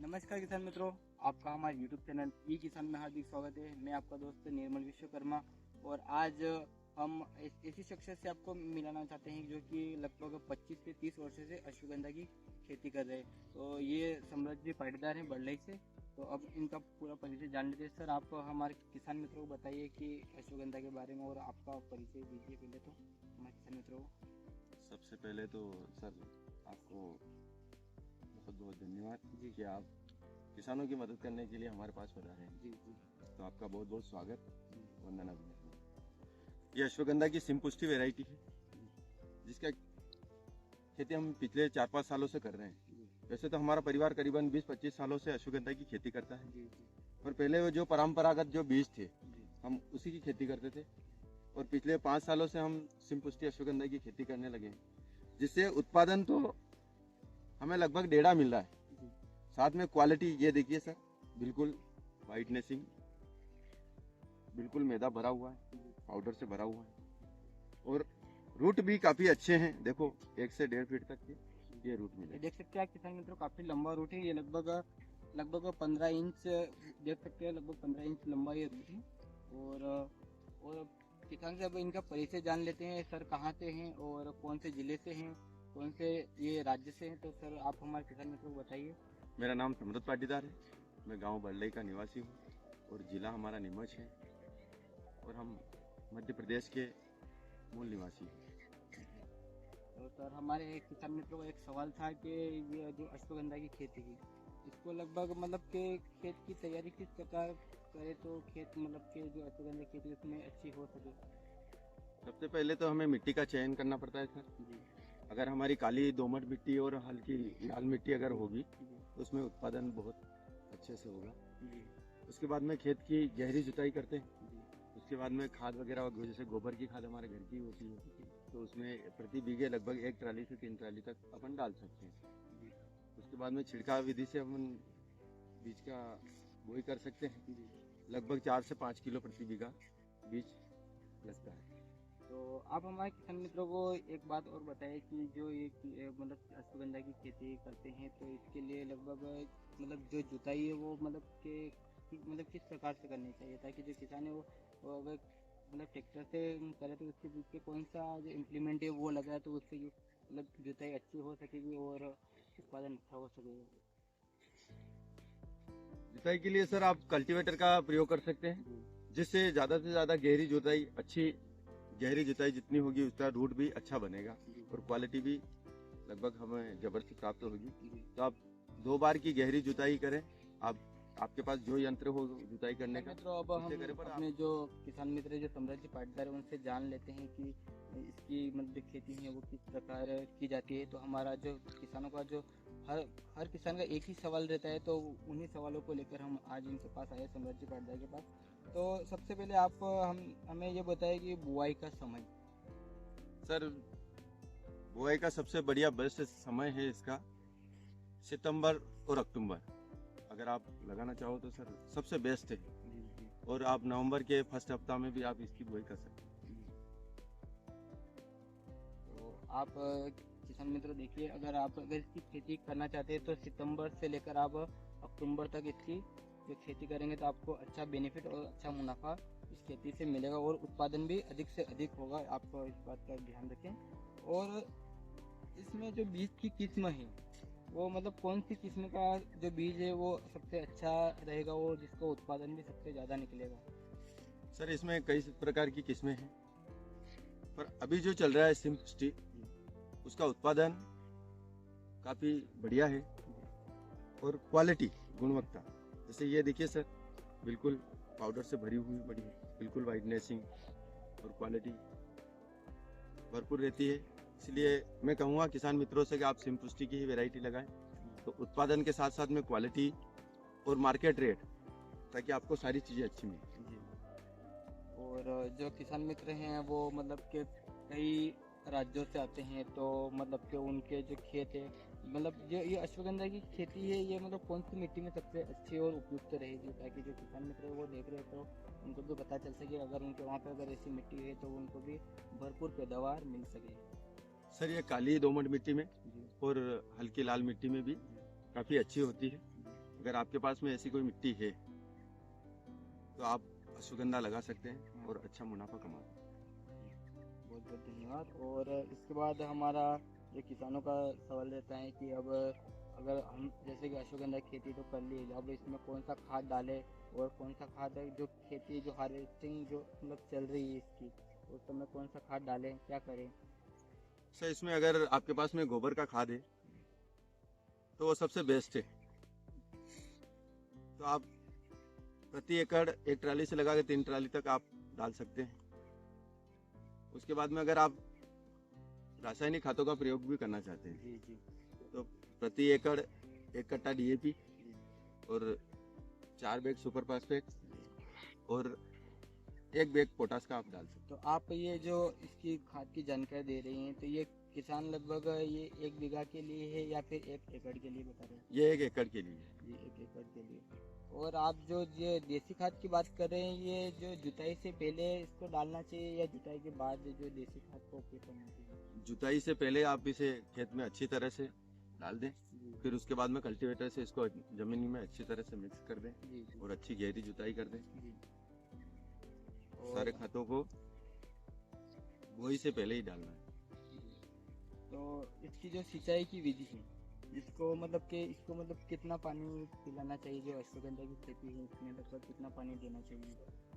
नमस्कार किसान मित्रों, आपका हमारे YouTube चैनल ई किसान में हार्दिक स्वागत है। मैं आपका दोस्त निर्मल विश्वकर्मा और आज हम ऐसी शख्सियत से आपको मिलाना चाहते हैं जो कि लगभग 25 से 30 वर्षों से अश्वगंधा की खेती कर रहे हैं। तो ये सम्राट जी पाटीदार हैं बड़लई से। तो अब इनका पूरा परिचय जान लेते हैं। सर, आप हमारे किसान मित्रों को बताइए कि अश्वगंधा के बारे में और आपका परिचय दीजिए पहले तो हमारे किसान मित्रों को। सबसे पहले तो सर आपको बहुत बहुत धन्यवाद जी कि आप किसानों की मदद करने के लिए हमारे पास पधारे हैं। जी जी तो आपका बहुत बहुत स्वागत, वंदना अभिनंदन। ये अश्वगंधा की सिमपुष्टि वैरायटी है जिसका खेती हम पिछले 4-5 सालों से कर रहे हैं। वैसे तो हमारा परिवार करीबन 20-25 सालों से अश्वगंधा की खेती करता है, जी पर पहले वो जो परंपरागत जो बीज थे जी हम उसी की खेती करते थे और पिछले 5 सालों से हम सिमपुष्टि अश्वगंधा की खेती करने लगे हैं, जिससे उत्पादन तो हमें लगभग 1.5 मिल रहा है। जी साथ में क्वालिटी ये देखिए सर, बिल्कुल वाइटनेसिंग, बिल्कुल मैदा भरा हुआ है, पाउडर से भरा हुआ है और रूट भी काफी अच्छे हैं। देखो 1 से 1.5 फीट तक के ये रूट ये मिले। देख सकते हैं आप किसान मित्रों, काफी लंबा रूट है। ये लगभग 15 इंच देख सकते हैं, लगभग 15 इंच लंबा ये रूट है। और किसान से अब इनका परिचय जान लेते हैं। सर कहाँ से हैं और कौन से जिले से हैं, कौन से ये राज्य से हैं? तो सर आप हमारे किसान मित्रों को बताइए। मेरा नाम सम्राट पाटीदार है, मैं गांव बड़लई का निवासी हूँ और जिला हमारा नीमच है और हम मध्य प्रदेश के मूल निवासी हैं। तो सर हमारे एक किसान मित्रों का एक सवाल था कि ये जो अश्वगंधा की खेती की, इसको लगभग मतलब के खेत की तैयारी किस प्रकार करे तो खेत मतलब के जो अश्वगंधा की खेती उसमें अच्छी हो सके। सबसे पहले तो हमें मिट्टी का चयन करना पड़ता है सर। जी अगर हमारी काली दोमट मिट्टी और हल्की लाल मिट्टी अगर होगी जी तो उसमें उत्पादन बहुत अच्छे से होगा। जी उसके बाद में खेत की गहरी जुताई करते हैं। जी उसके बाद में खाद वगैरह, जैसे गोबर की खाद हमारे घर की होती है, तो उसमें प्रति बीघे लगभग 1 ट्राली से 3 ट्राली तक अपन डाल सकते हैं। जी उसके बाद में छिड़काव विधि से अपन बीज का बोई कर सकते हैं। जी। लगभग 4 से 5 किलो प्रति बीघा बीज लगता है। तो आप हमारे किसान मित्रों को एक बात और बताएं कि जो ये मतलब अश्वगंधा की खेती करते हैं तो इसके लिए लगभग मतलब जो जुताई है वो मतलब किस प्रकार से करनी चाहिए ताकि जो किसान है वो अगर मतलब ट्रैक्टर से करे तो उसके बीच के कौन सा जो इम्प्लीमेंट है वो लगाए तो उससे मतलब जुताई अच्छी हो सकेगी और उत्पादन अच्छा हो सकेगा। जुताई के लिए सर आप कल्टीवेटर का प्रयोग कर सकते हैं, जी जिससे ज्यादा से ज्यादा गहरी जुताई, अच्छी गहरी जुताई जितनी होगी उसका रूट भी अच्छा बनेगा जी और क्वालिटी भी लगभग हमें जबरदस्त प्राप्त होगी। जी। तो आप 2 बार की गहरी जुताई करें। आप आपके पास जो यंत्र हो जुताई करने का मित्रों अब उससे हम करें, पर अपने जो किसान मित्र जो सम्राट जी पाटीदार है उनसे जान लेते हैं कि इसकी मतलब जो खेती है वो किस प्रकार की जाती है। तो हमारा जो किसानों का जो हर किसान का एक ही सवाल रहता है, तो उन्हीं सवालों को लेकर हम आज इनके पास आए, सम्राट जी पाटीदार के पास। तो सबसे पहले आप हमें ये बताएं कि बुआई का समय। सर बुआई का सबसे बढ़िया बेस्ट समय है इसका सितंबर और अक्टूबर। अगर आप लगाना चाहो तो सर सबसे बेस्ट है। जी जी और आप नवंबर के फर्स्ट हफ्ता में भी आप इसकी बुआई कर सकते हैं। जी। तो आप किसान मित्र देखिए, अगर इसकी खेती करना चाहते हैं तो सितंबर से लेकर आप अक्टूबर तक इसकी जो खेती करेंगे तो आपको अच्छा बेनिफिट और अच्छा मुनाफा इस खेती से मिलेगा और उत्पादन भी अधिक से अधिक होगा। आपको इस बात का ध्यान रखें। और इसमें जो बीज की किस्म है वो मतलब कौन सी किस्म का जो बीज है वो सबसे अच्छा रहेगा और जिसका उत्पादन भी सबसे ज़्यादा निकलेगा। सर इसमें कई प्रकार की किस्में हैं, पर अभी जो चल रहा है सिम्प्टी, उसका उत्पादन काफी बढ़िया है और क्वालिटी, गुणवत्ता, जैसे ये देखिए सर, बिल्कुल पाउडर से भरी हुई बड़ी है, बिल्कुल वाइटनेसिंग और क्वालिटी भरपूर रहती है। इसलिए मैं कहूँगा किसान मित्रों से कि आप सिम्पुष्टि की ही वैरायटी लगाएं, तो उत्पादन के साथ साथ में क्वालिटी और मार्केट रेट, ताकि आपको सारी चीज़ें अच्छी मिलें। जी। और जो किसान मित्र हैं वो मतलब के कई राज्यों से आते हैं, तो मतलब कि उनके जो खेत है मतलब जो ये अश्वगंधा की खेती है ये मतलब कौन सी मिट्टी में सबसे अच्छी और उपयुक्त रहेगी ताकि जो किसान मित्र वो देख रहे हैं तो उनको भी पता चल सके, अगर उनके वहाँ पे अगर ऐसी मिट्टी है तो उनको भी भरपूर पैदावार मिल सके। सर ये काली दोमट मिट्टी में जी और हल्की लाल मिट्टी में भी काफ़ी अच्छी होती है। अगर आपके पास में ऐसी कोई मिट्टी है तो आप अश्वगंधा लगा सकते हैं और अच्छा मुनाफा कमा सकते हैं। बहुत बहुत धन्यवाद। और इसके बाद हमारा जो किसानों का सवाल रहता है कि अब अगर हम जैसे कि अश्वगंधा खेती तो कर ली, अब इसमें कौन सा खाद डालें और कौन सा खाद जो खेती जो हार्वेस्टिंग जो मतलब चल रही है इसकी, उस समय कौन सा खाद डालें, क्या करें? सर इसमें अगर आपके पास में गोबर का खाद है तो वो सबसे बेस्ट है। तो आप प्रति एकड़ 1 ट्राली से लगा के 3 ट्राली तक आप डाल सकते हैं। उसके बाद में अगर आप रासायनिक खादों का प्रयोग भी करना चाहते हैं जी जी तो प्रति एकड़ 1 कट्टा DAP और 4 बैग सुपर फास्फेट और 1 बैग पोटास का आप डाल सकते तो आप ये जो इसकी खाद की जानकारी दे रही हैं, तो ये किसान लगभग ये 1 बीघा के लिए है या फिर 1 एकड़ के लिए बता रहे हैं? हैं। ये 1 एकड़ के लिए है। जी 1 एकड़ के लिए। और आप जो ये देसी खाद की बात कर रहे हैं, ये जो जुताई से पहले इसको डालना चाहिए या जुताई के बाद जो देसी खाद का उपयोग करना चाहिए? जुताई से पहले आप इसे खेत में अच्छी तरह से डाल दें, जी फिर उसके बाद में कल्टीवेटर से इसको जमीन में अच्छी तरह से मिक्स कर दें जी जी और अच्छी गहरी जुताई कर दें। जी। सारे खादों को बुआई से पहले ही डालना है। तो इसकी जो सिंचाई की विधि है, इसको मतलब कितना पानी पिलाना चाहिए? जो अश्वगंधा की खेती है इसमें लगभग कितना पानी देना चाहिए?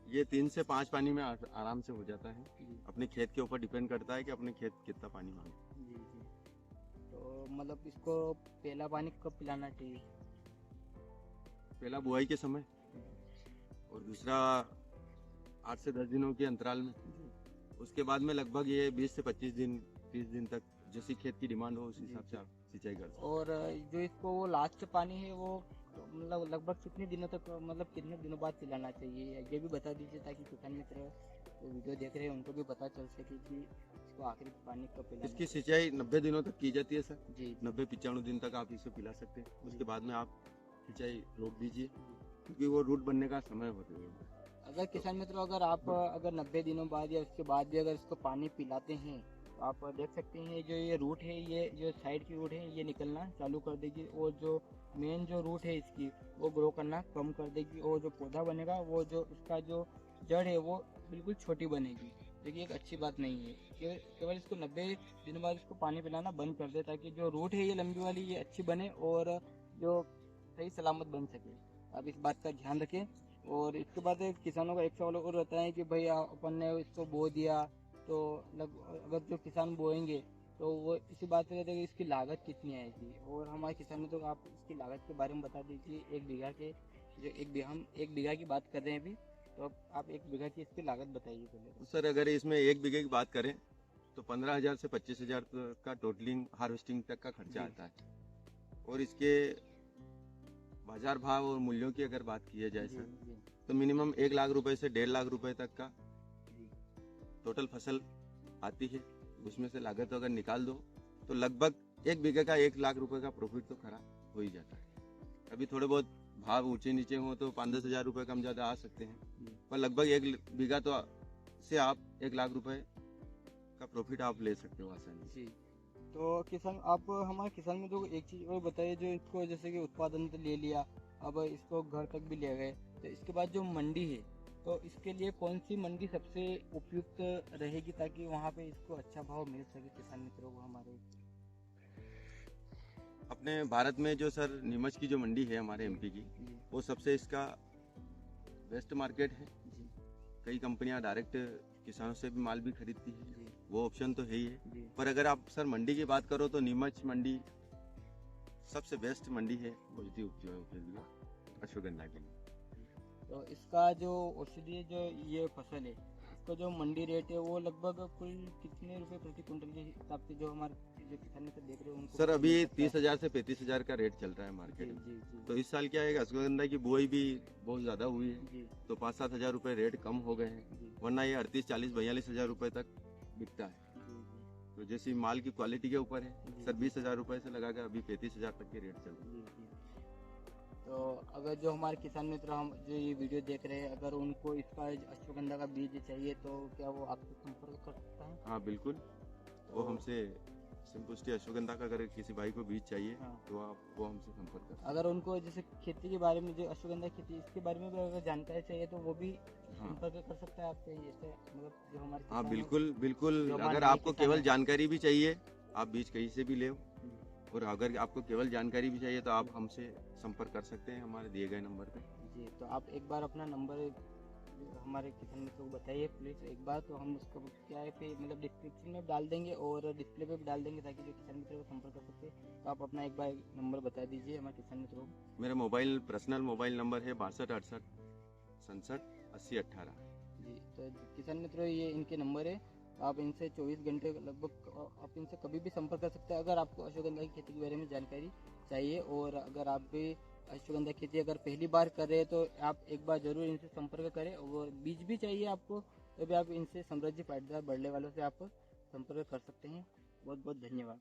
ये 3 से 5 पानी में आराम से हो जाता है। जी अपने खेत के ऊपर डिपेंड करता है कि अपने खेत कितना पानी मांगे। जी जी। तो मतलब इसको पहला पानी कब पिलाना चाहिए? पहला बुआई के समय और दूसरा 8 से 10 दिनों के अंतराल में। उसके बाद में लगभग ये 20 से 25 दिन 30 दिन तक जैसी खेत की डिमांड हो उस हिसाब से आप सिंचाई कर सकते हैं। और जो इसको वो लास्ट पानी है वो मतलब लगभग कितने दिनों तक, मतलब कितने दिनों बाद पिलाना चाहिए, ये भी बता दीजिए ताकि किसान मित्र जो वीडियो देख रहे हैं उनको भी पता चल सके कि इसको आखिरी पानी कब पिलाना इसकी है। सिंचाई 90 दिनों तक की जाती है सर। जी 90-95 दिन तक आप इसे पिला सकते हैं। उसके बाद में आप सिंचाई रोक दीजिए क्योंकि वो रूट बनने का समय होता है। अगर किसान मित्रों अगर 90 दिनों बाद या उसके बाद भी अगर इसको पानी पिलाते हैं तो आप देख सकते हैं जो ये रूट है, ये जो साइड की रूट है ये निकलना चालू कर देगी और जो मेन जो रूट है इसकी वो ग्रो करना कम कर देगी और जो पौधा बनेगा वो जो उसका जो जड़ है वो बिल्कुल छोटी बनेगी, जो कि एक अच्छी बात नहीं है। केवल इसको 90 दिनों बाद इसको पानी पिलाना बंद कर दे ताकि जो रूट है ये लंबी वाली ये अच्छी बने और जो सही सलामत बन सके। आप इस बात का ध्यान रखें। और इसके बाद किसानों का एक सवाल और रहता है कि भाई अपन ने इसको बो दिया तो अगर जो किसान बोएंगे तो वो इसी बात पे रहता है कि इसकी लागत कितनी आएगी, और हमारे किसान में तो आप इसकी लागत के बारे में बता दीजिए। 1 बीघा के जो 1 बीघा हम 1 बीघा की बात कर रहे हैं अभी, तो अब आप 1 बीघा की इसकी लागत बताइए पहले। सर अगर इसमें 1 बीघे की बात करें तो 15,000 से 25,000 का टोटलिंग हार्वेस्टिंग तक का खर्चा आता है। और इसके बाजार भाव और मूल्यों की अगर बात की जाए सर तो मिनिमम 1 लाख रुपए से 1.5 लाख रुपए तक का टोटल फसल आती है। उसमें से लागत अगर निकाल दो तो लगभग 1 बीघे का 1 लाख रुपए का प्रॉफिट तो खरा हो ही जाता है। अभी थोड़े बहुत भाव ऊंचे नीचे हो तो 5-10 हजार रुपए कम ज्यादा आ सकते हैं, पर लगभग 1 बीघा तो से आप 1 लाख रुपए का प्रॉफिट आप ले सकते हो आसानी से। तो किसान आप हमारे किसान में तो एक चीज और बताइए, जो इसको जैसे कि उत्पादन तो ले लिया, अब इसको घर तक भी ले गए, तो इसके बाद जो मंडी है तो इसके लिए कौन सी मंडी सबसे उपयुक्त रहेगी ताकि वहाँ पे इसको अच्छा भाव मिल सके किसान मित्रों को हमारे? अपने भारत में जो सर नीमच की जो मंडी है हमारे एमपी की, वो सबसे इसका बेस्ट मार्केट है। कई कंपनियां डायरेक्ट किसानों से भी माल भी खरीदती है, वो ऑप्शन तो है ही है। पर अगर आप सर मंडी की बात करो तो नीमच मंडी सबसे बेस्ट मंडी है औषधि उपजों के लिए, अश्वगंधा के लिए। तो इसका जो औषधीय जो ये फसल है, इसका जो मंडी रेट है वो लगभग कुल कितने रुपए प्रति क्विंटल के हिसाब से जो हमारे जो किसान मित्र देख रहे हैं उनको? सर अभी 30,000 से 35,000 का रेट चल रहा है मार्केट में। जी तो इस साल क्या है, अश्वगंधा की बुआई भी बहुत ज्यादा हुई है जी तो 5-7 हजार रुपए रेट कम हो गए हैं, जी वरना ये 38-40-42 हजार रुपए तक बिकता है। तो जैसी माल की क्वालिटी के ऊपर है सर, 20,000 रुपए से लगाकर अभी 35,000 तक के रेट चल रहे हैं। तो अगर जो हमारे किसान मित्र हम जो ये वीडियो देख रहे हैं, अगर उनको इसका अश्वगंधा का बीज चाहिए तो क्या वो आपसे संपर्क कर सकता है? हाँ बिल्कुल, वो हमसे सिंपुष्टि अश्वगंधा का अगर किसी भाई को बीज चाहिए हाँ। तो आप वो हमसे संपर्क कर सकते अगर उनको जैसे खेती के बारे में, जो अश्वगंधा खेती इसके बारे में भी अगर जानकारी चाहिए तो वो भी हैं। हाँ संपर्क कर सकता है आपसे, जैसे मतलब जो हमारे हाँ, किसान बिल्कुल बिल्कुल। जो हमारे अगर नए आपको किसान केवल हैं। जानकारी भी चाहिए, आप बीज कहीं से भी ले, हैं। और अगर आपको केवल जानकारी भी चाहिए तो आप हमसे संपर्क कर सकते हैं हमारे दिए गए नंबर पे। जी, तो आप एक बार अपना नंबर हमारे किसान मित्रों को बताइए प्लीज़ एक बार, तो हम उसको क्या है पे मतलब डिस्क्रिप्शन में डाल देंगे और डिस्प्ले पे भी डाल देंगे ताकि जो किसान मित्रों को संपर्क कर सकते हैं। तो आप अपना एक बार नंबर बता दीजिए हमारे किसान मित्रों को। मेरा पर्सनल मोबाइल नंबर है 6268 67 80 18। जी, तो किसान मित्रों ये इनके नंबर है, आप इनसे 24 घंटे लगभग आप इनसे कभी भी संपर्क कर सकते हैं अगर आपको अश्वगंधा की खेती के बारे में जानकारी चाहिए। और अगर आप भी अश्वगंधा खेती अगर पहली बार कर रहे हैं तो आप एक बार जरूर इनसे संपर्क करें। और बीज भी चाहिए आपको तो भी आप इनसे समृद्धि पाटीदार बढ़ने वालों से आप संपर्क कर सकते हैं। बहुत बहुत धन्यवाद।